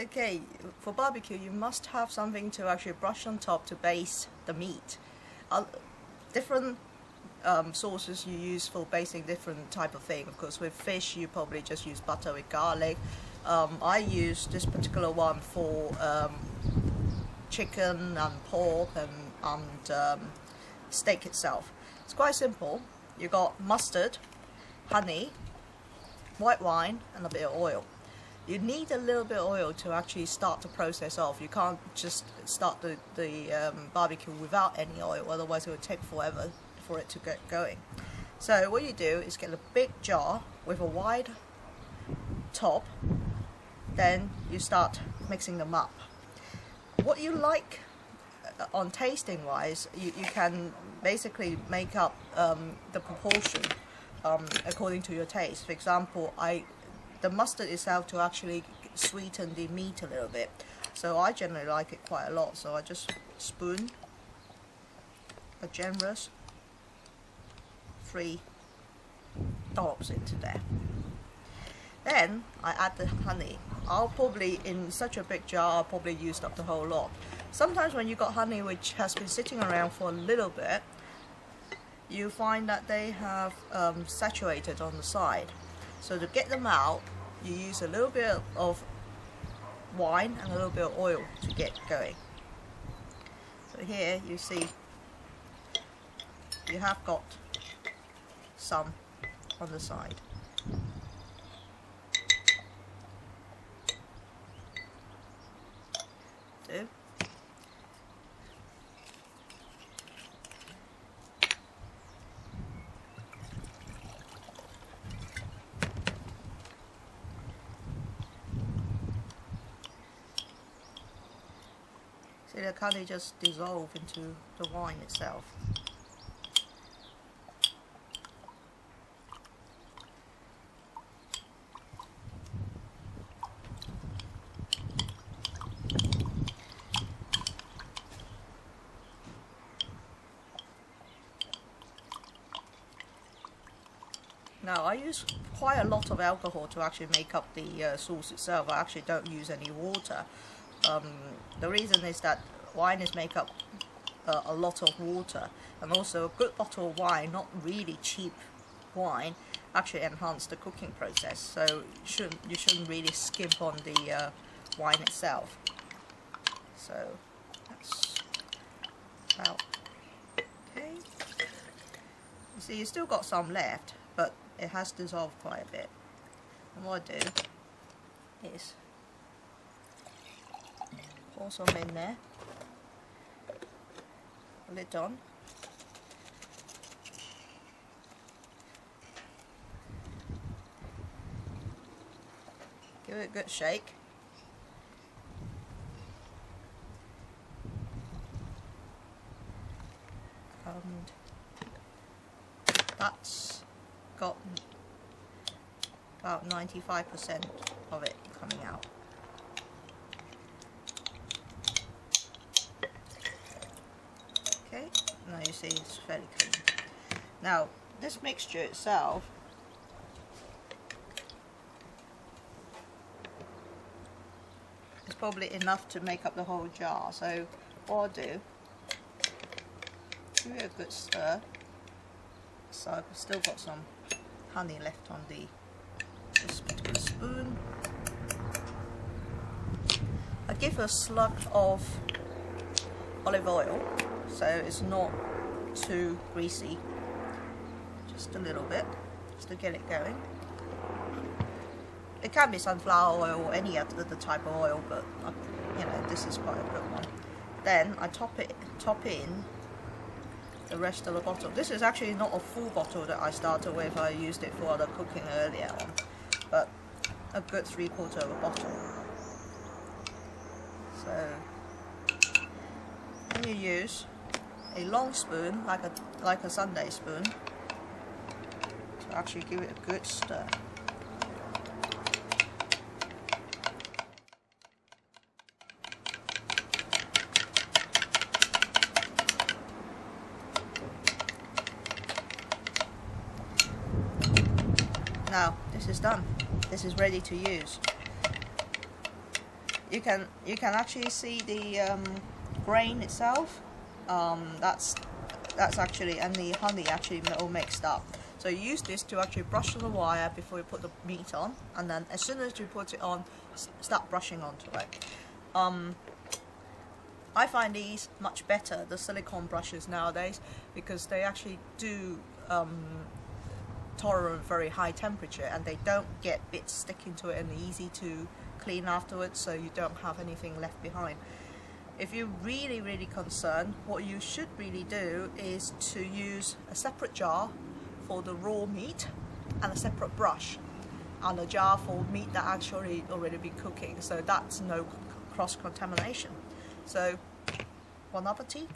Okay, for barbecue you must have something to actually brush on top to baste the meat. Different sauces you use for basting different type of thing. Of course, with fish you probably just use butter with garlic. I use this particular one for chicken and pork and steak itself. It's quite simple. You got mustard, honey, white wine and a bit of oil. You need a little bit of oil to actually start the process off. You can't just start the barbecue without any oil, otherwise it will take forever for it to get going. So what you do is get a big jar with a wide top, then you start mixing them up. What you like on tasting wise, you can basically make up the proportion according to your taste. For example, the mustard itself to actually sweeten the meat a little bit, so I generally like it quite a lot, so I just spoon a generous 3 dollops into there. Then I add the honey. I'll probably, in such a big jar, I'll probably use up the whole lot. Sometimes when you got honey which has been sitting around for a little bit, you find that they have saturated on the side. So to get them out, you use a little bit of wine and a little bit of oil to get going. So here you see you have got some on the side. Do. See, the honey just dissolve into the wine itself. Now I use quite a lot of alcohol to actually make up the sauce itself. I actually don't use any water. The reason is that wine is make up a lot of water, and also a good bottle of wine, not really cheap wine, actually enhance the cooking process. So you shouldn't really skimp on the wine itself. So that's about okay. You see, you still got some left, but it has dissolved quite a bit. And what I do is pour some in there, lid on, give it a good shake, and that's got about 95% of it coming out. Okay, now you see it's fairly clean. Now this mixture itself is probably enough to make up the whole jar, so what I'll do, give it a good stir. So I've still got some honey left on this particular spoon. I give a slug of olive oil, so it's not too greasy, just a little bit, just to get it going. It can be sunflower oil or any other type of oil, but you know, this is quite a good one. Then I top in the rest of the bottle. This is actually not a full bottle that I started with. I used it for other cooking earlier on, but a good 3/4 of a bottle. So then you use a long spoon, like a sundae spoon, to actually give it a good stir. Now this is done. This is ready to use. You can actually see the grain itself. That's actually, and the honey actually all mixed up. So you use this to actually brush the wire before you put the meat on, and then as soon as you put it on, start brushing onto it. I find these much better, the silicone brushes nowadays, because they actually do tolerate very high temperature, and they don't get bits sticking to it and easy to clean afterwards, so you don't have anything left behind. If you're really concerned, what you should really do is to use a separate jar for the raw meat and a separate brush, and a jar for meat that actually already been cooking, so that's no cross-contamination. So, bon appetit.